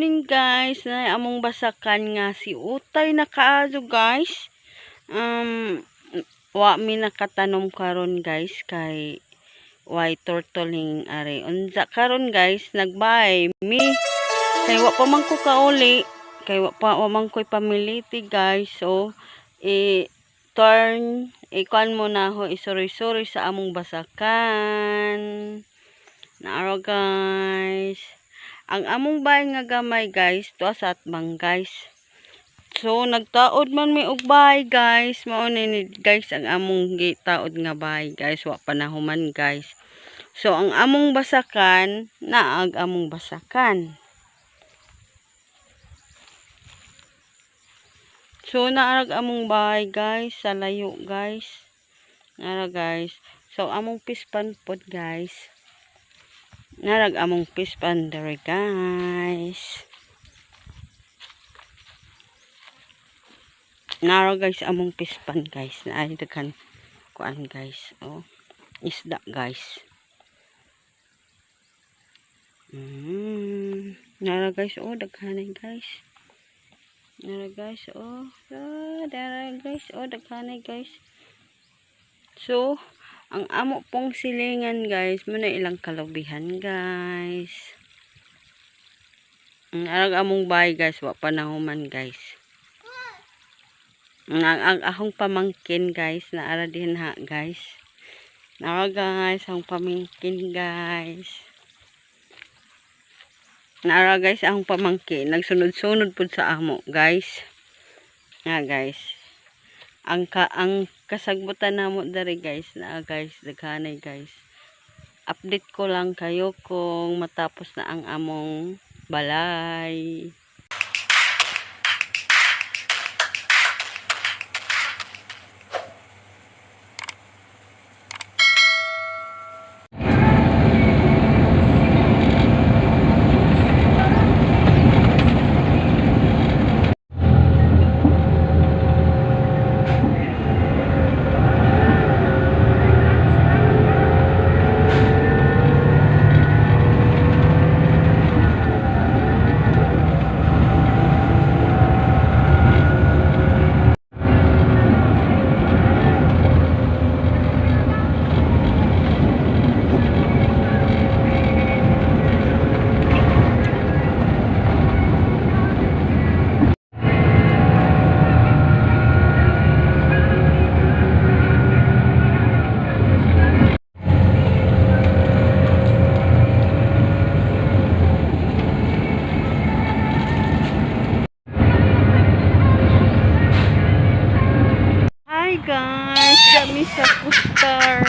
Morning guys, na among basakan nga si Utay na kaayo guys. Wa mi nakatanom karon guys kay white turtling are. Unsa karon guys, nagbay mi kay wa pa man ko kauli, kay wa man ko'y pamiliti guys. So kuan mo na ho, isuri-suri sa among basakan. Naaro guys. Ang among bahay nga gamay guys, tuwa sa atbang guys. So nagtaod man mi og bahay guys, mao ni guys ang among gitaod nga bahay guys, wa panahuman guys. So ang among basakan, naag among basakan. So naarag among bahay guys, sa layo guys. Naara guys. So among pispan pod guys. Narag among pispan dere guys. Naro guys among pispan guys. Naay daghan kuan guys. Oh, isda guys. Naro guys, oh daghanay guys. Naro guys, oh. Naro guys, oh daghanay guys. So ang amo pong silingan guys, muna ilang kalubihan guys. Ang arag among bahay guys, wa panahuman guys. Ang akong pamangkin guys, naara din ha guys. Naara guys, ang pamangkin guys. Naara guys, ang pamangkin. Nagsunod-sunod po sa amo guys. Nga guys. Ang kasagbutan namo dari guys, na guys, daghanay guys. Update ko lang kayo kung matapos na ang among balay. Guys, kami sa Pustar.